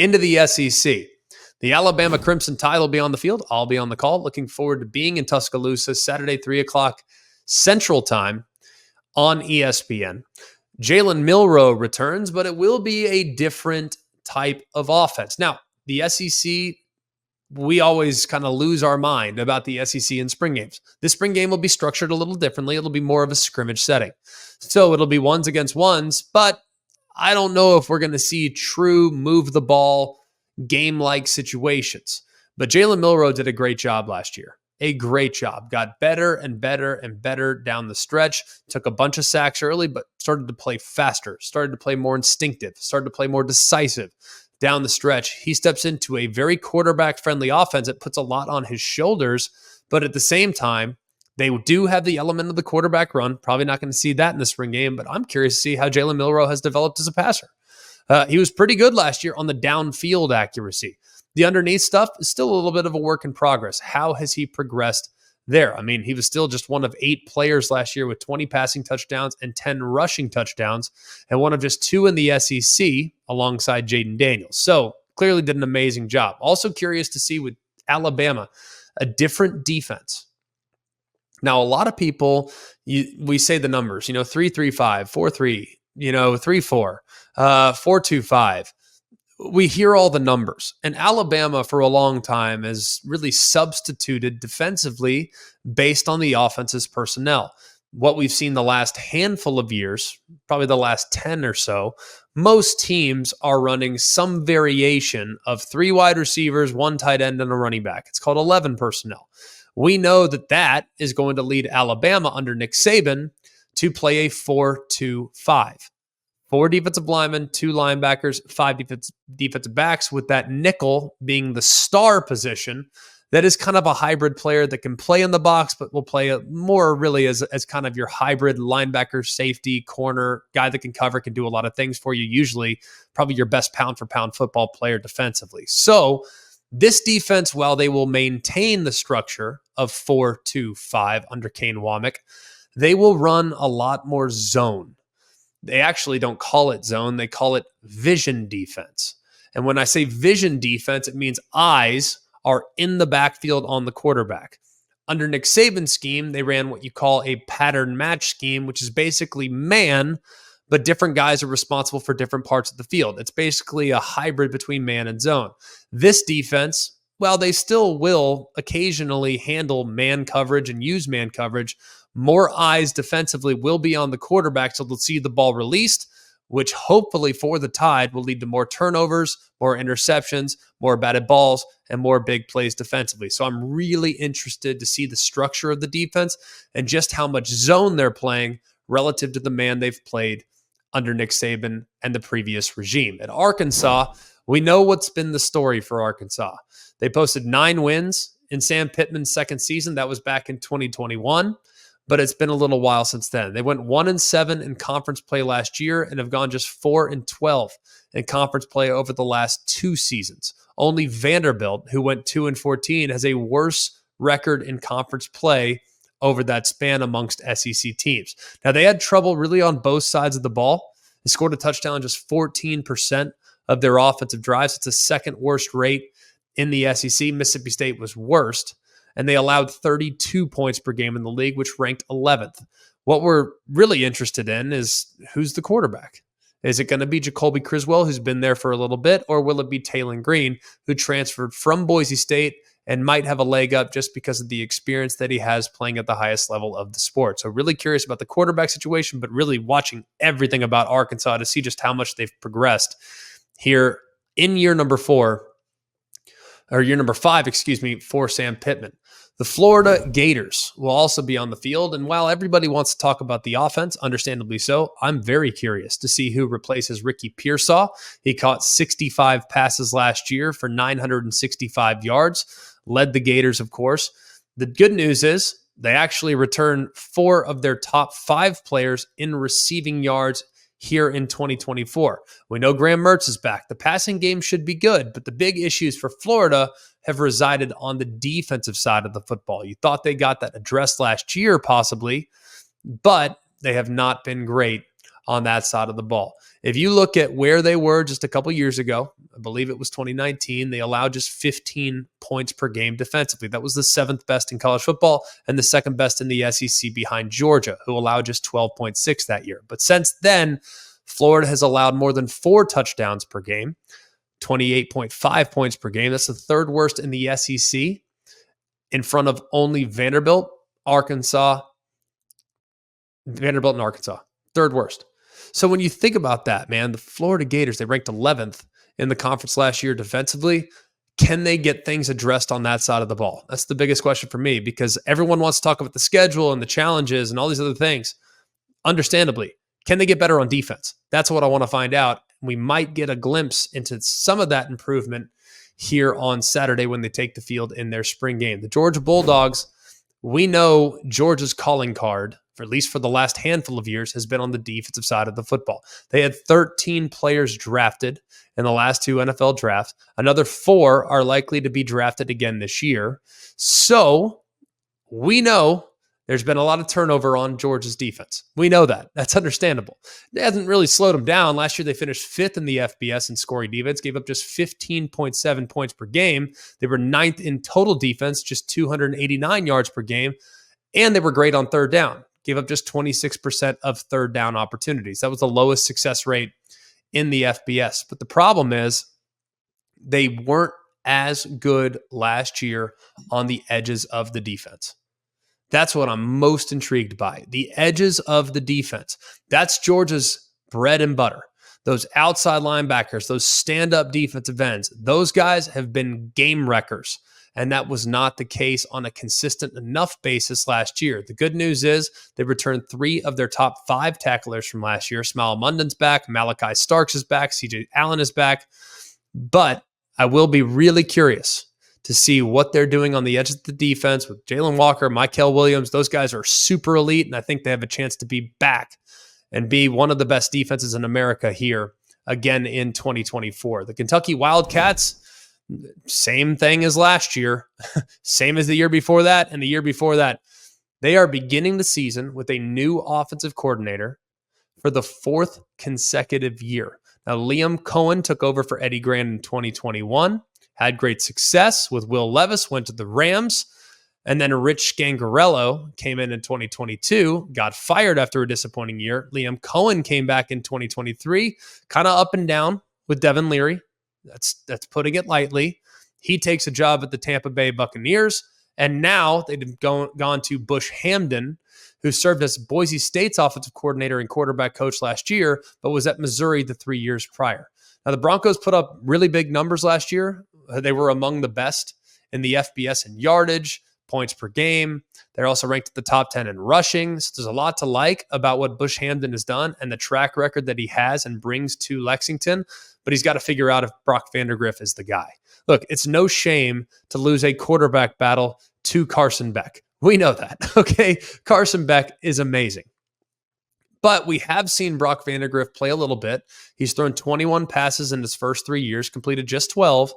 Into the SEC. The Alabama Crimson Tide will be on the field. I'll be on the call. Looking forward to being in Tuscaloosa Saturday, 3 o'clock Central Time on ESPN. Jalen Milroe returns, but it will be a different type of offense. Now, the SEC, we always kind of lose our mind about the SEC in spring games. This spring game will be structured a little differently. It'll be more of a scrimmage setting. So it'll be ones against ones, but I don't know if we're going to see true move the ball game-like situations. But Jalen Milroe did a great job last year. A great job. Got better and better and better down the stretch. Took a bunch of sacks early, but started to play faster, started to play more instinctive, started to play more decisive down the stretch. He steps into a very quarterback-friendly offense. It puts a lot on his shoulders, but at the same time, they do have the element of the quarterback run. Probably not going to see that in the spring game, but I'm curious to see how Jalen Milroe has developed as a passer. He was pretty good last year on the downfield accuracy. The underneath stuff is still a little bit of a work in progress. How has he progressed there? I mean, he was still just one of 8 players last year with 20 passing touchdowns and 10 rushing touchdowns, and one of just 2 in the SEC alongside Jaden Daniels. So clearly did an amazing job. Also curious to see with Alabama, a different defense. Now, a lot of people, we say the numbers, 3-3-5, 4-3, 3-4, 4-2-5. We hear all the numbers. And Alabama, for a long time, has really substituted defensively based on the offense's personnel. What we've seen the last handful of years, probably the last 10 or so, most teams are running some variation of 3 wide receivers, 1 tight end, and a running back. It's called 11 personnel. We know that is going to lead Alabama under Nick Saban to play a 4-2-5. 4 defensive linemen, 2 linebackers, 5 defensive backs, with that nickel being the star position. That is kind of a hybrid player that can play in the box, but will play more really as kind of your hybrid linebacker, safety, corner, guy that can cover, can do a lot of things for you, usually probably your best pound-for-pound football player defensively. So this defense, while they will maintain the structure of 4-2-5 under Kane Womack, they will run a lot more zone. They actually don't call it zone. They call it vision defense. And when I say vision defense, it means eyes are in the backfield on the quarterback. Under Nick Saban's scheme, they ran what you call a pattern match scheme, which is basically man, but different guys are responsible for different parts of the field. It's basically a hybrid between man and zone. This defense, while they still will occasionally handle man coverage and use man coverage, more eyes defensively will be on the quarterback, so they'll see the ball released, which hopefully for the Tide will lead to more turnovers, more interceptions, more batted balls, and more big plays defensively. So I'm really interested to see the structure of the defense and just how much zone they're playing relative to the man they've played under Nick Saban and the previous regime. At Arkansas, we know what's been the story for Arkansas. They posted 9 wins in Sam Pittman's second season. That was back in 2021. But it's been a little while since then. They went 1-7 in conference play last year and have gone just 4-12 in conference play over the last 2 seasons. Only Vanderbilt, who went 2-14, has a worse record in conference play over that span amongst SEC teams. Now, they had trouble really on both sides of the ball. They scored a touchdown just 14% of their offensive drives. It's the second worst rate in the SEC. Mississippi State was worst, and they allowed 32 points per game in the league, which ranked 11th. What we're really interested in is who's the quarterback. Is it going to be Jacoby Criswell, who's been there for a little bit, or will it be Taylon Green, who transferred from Boise State and might have a leg up just because of the experience that he has playing at the highest level of the sport? So really curious about the quarterback situation, but really watching everything about Arkansas to see just how much they've progressed here in year number 5, for Sam Pittman. The Florida Gators will also be on the field, and while everybody wants to talk about the offense, understandably so, I'm very curious to see who replaces Ricky Pearsall. He caught 65 passes last year for 965 yards, led the Gators, of course. The good news is they actually return 4 of their top 5 players in receiving yards here in 2024. We know Graham Mertz is back. The passing game should be good, but the big issues for Florida have resided on the defensive side of the football. You thought they got that addressed last year, possibly, but they have not been great on that side of the ball. If you look at where they were just a couple years ago, I believe it was 2019, they allowed just 15 points per game defensively. That was the 7th best in college football and the 2nd best in the SEC behind Georgia, who allowed just 12.6 that year. But since then, Florida has allowed more than 4 touchdowns per game, 28.5 points per game. That's the 3rd worst in the SEC, in front of only Vanderbilt and Arkansas. 3rd worst. So when you think about that, man, the Florida Gators, they ranked 11th in the conference last year defensively. Can they get things addressed on that side of the ball? That's the biggest question for me, because everyone wants to talk about the schedule and the challenges and all these other things. Understandably, can they get better on defense? That's what I want to find out. We might get a glimpse into some of that improvement here on Saturday when they take the field in their spring game. The Georgia Bulldogs, we know Georgia's calling card, for at least for the last handful of years, has been on the defensive side of the football. They had 13 players drafted in the last 2 NFL drafts. Another 4 are likely to be drafted again this year. So we know there's been a lot of turnover on Georgia's defense. We know that. That's understandable. It hasn't really slowed them down. Last year, they finished 5th in the FBS in scoring defense, gave up just 15.7 points per game. They were 9th in total defense, just 289 yards per game. And they were great on 3rd down. Gave up just 26% of 3rd down opportunities. That was the lowest success rate in the FBS. But the problem is they weren't as good last year on the edges of the defense. That's what I'm most intrigued by. The edges of the defense. That's Georgia's bread and butter. Those outside linebackers, those stand-up defensive ends, those guys have been game wreckers. And that was not the case on a consistent enough basis last year. The good news is they returned 3 of their top 5 tacklers from last year. Smile Munden's back. Malachi Starks is back. CJ Allen is back. But I will be really curious to see what they're doing on the edge of the defense with Jalen Walker, Mykel Williams. Those guys are super elite, and I think they have a chance to be back and be one of the best defenses in America here again in 2024. The Kentucky Wildcats, same thing as last year, same as the year before that and the year before that. They are beginning the season with a new offensive coordinator for the 4th consecutive year. Now, Liam Cohen took over for Eddie Gran in 2021, had great success with Will Levis, went to the Rams, and then Rich Scangarello came in 2022, got fired after a disappointing year. Liam Cohen came back in 2023, kind of up and down with Devin Leary. That's putting it lightly. He takes a job at the Tampa Bay Buccaneers, and now they've gone to Bush Hamdan, who served as Boise State's offensive coordinator and quarterback coach last year, but was at Missouri the 3 years prior. Now, the Broncos put up really big numbers last year. They were among the best in the FBS in yardage, points per game. They're also ranked at the top 10 in rushing. So there's a lot to like about what Bush Hamdan has done and the track record that he has and brings to Lexington. But he's got to figure out if Brock Vandagriff is the guy. Look, it's no shame to lose a quarterback battle to Carson Beck. We know that, okay? Carson Beck is amazing. But we have seen Brock Vandagriff play a little bit. He's thrown 21 passes in his first 3 years, completed just 12,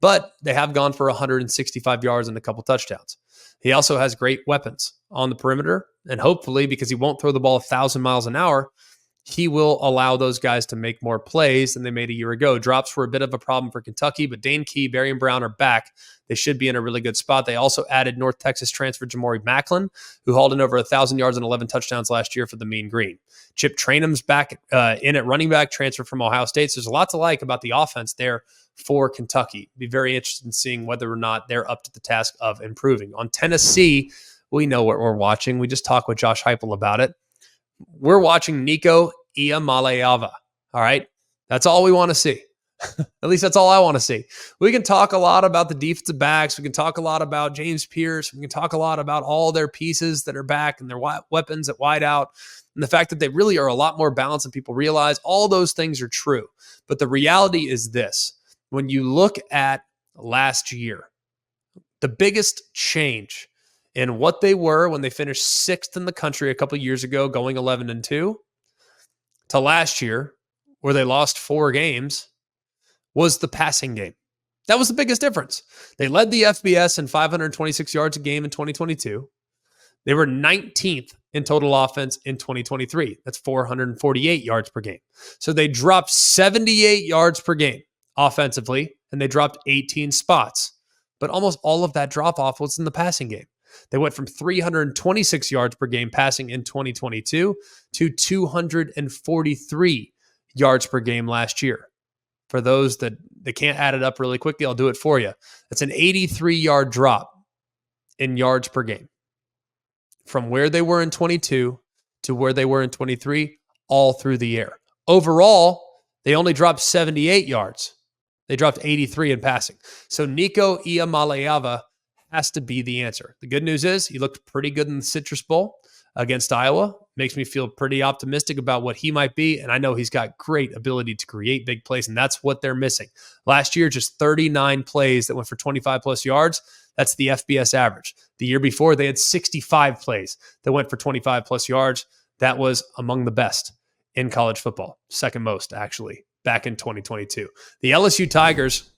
but they have gone for 165 yards and a couple touchdowns. He also has great weapons on the perimeter, and hopefully, because he won't throw the ball 1,000 miles an hour, he will allow those guys to make more plays than they made a year ago. Drops were a bit of a problem for Kentucky, but Dane Key, Barian Brown are back. They should be in a really good spot. They also added North Texas transfer Jamori Macklin, who hauled in over 1,000 yards and 11 touchdowns last year for the Mean Green. Chip Trainum's back in at running back, transfer from Ohio State. So there's a lot to like about the offense there for Kentucky. Be very interested in seeing whether or not they're up to the task of improving. On Tennessee, we know what we're watching. We just talked with Josh Heupel about it. We're watching Nico Iamaleava. All right. That's all we want to see. At least that's all I want to see. We can talk a lot about the defensive backs. We can talk a lot about James Pierce. We can talk a lot about all their pieces that are back and their weapons at wideout. And the fact that they really are a lot more balanced than people realize. All those things are true. But the reality is this. When you look at last year, the biggest change in what they were when they finished 6th in the country a couple of years ago, going 11-2, to last year, where they lost 4 games, was the passing game. That was the biggest difference. They led the FBS in 526 yards a game in 2022. They were 19th in total offense in 2023. That's 448 yards per game. So they dropped 78 yards per game offensively, and they dropped 18 spots. But almost all of that drop off was in the passing game. They went from 326 yards per game passing in 2022 to 243 yards per game last year. For those that can't add it up really quickly, I'll do it for you. That's an 83-yard drop in yards per game from where they were in 22 to where they were in 23, all through the air. Overall, they only dropped 78 yards. They dropped 83 in passing. So Nico Iamaleava has to be the answer. The good news is he looked pretty good in the Citrus Bowl against Iowa. Makes me feel pretty optimistic about what he might be. And I know he's got great ability to create big plays, and that's what they're missing. Last year, just 39 plays that went for 25 plus yards. That's the FBS average. The year before, they had 65 plays that went for 25 plus yards. That was among the best in college football. Second most, actually, back in 2022. The LSU Tigers,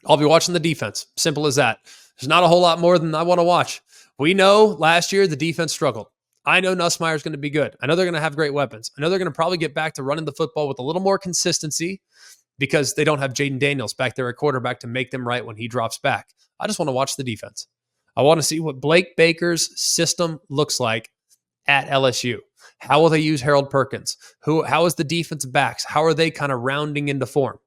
I'll be watching the defense. Simple as that. There's not a whole lot more than I want to watch. We know last year the defense struggled. I know Nussmeier's going to be good. I know they're going to have great weapons. I know they're going to probably get back to running the football with a little more consistency because they don't have Jaden Daniels back there at quarterback to make them right when he drops back. I just want to watch the defense. I want to see what Blake Baker's system looks like at LSU. How will they use Harold Perkins? How is the defense backs? How are they kind of rounding into form?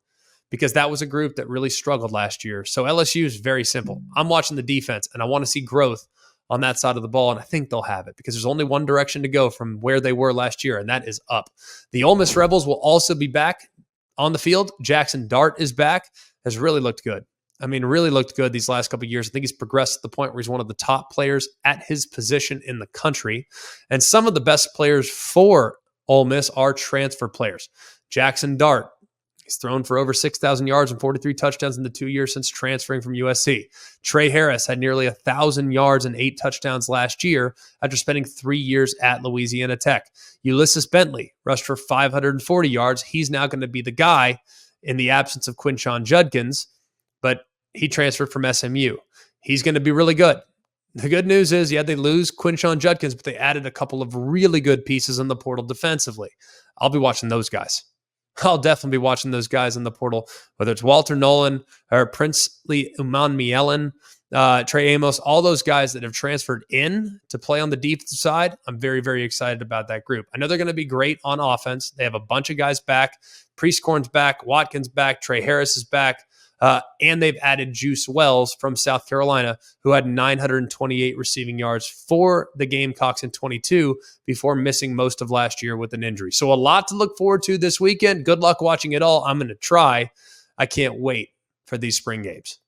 Because that was a group that really struggled last year. So LSU is very simple. I'm watching the defense, and I want to see growth on that side of the ball, and I think they'll have it because there's only one direction to go from where they were last year, and that is up. The Ole Miss Rebels will also be back on the field. Jackson Dart is back, has really looked good. I mean, really looked good these last couple of years. I think he's progressed to the point where he's one of the top players at his position in the country. And some of the best players for Ole Miss are transfer players. Jackson Dart, he's thrown for over 6,000 yards and 43 touchdowns in the 2 years since transferring from USC. Trey Harris had nearly 1,000 yards and 8 touchdowns last year after spending 3 years at Louisiana Tech. Ulysses Bentley rushed for 540 yards. He's now going to be the guy in the absence of Quinshon Judkins, but he transferred from SMU. He's going to be really good. The good news is, yeah, they lose Quinshon Judkins, but they added a couple of really good pieces in the portal defensively. I'll be watching those guys. I'll definitely be watching those guys in the portal, whether it's Walter Nolan or Princely Umanmielen, Trey Amos, all those guys that have transferred in to play on the defensive side. I'm very, very excited about that group. I know they're going to be great on offense. They have a bunch of guys back. Priestcorn's back. Watkins back. Trey Harris is back. And they've added Juice Wells from South Carolina, who had 928 receiving yards for the Gamecocks in 22 before missing most of last year with an injury. So a lot to look forward to this weekend. Good luck watching it all. I'm going to try. I can't wait for these spring games.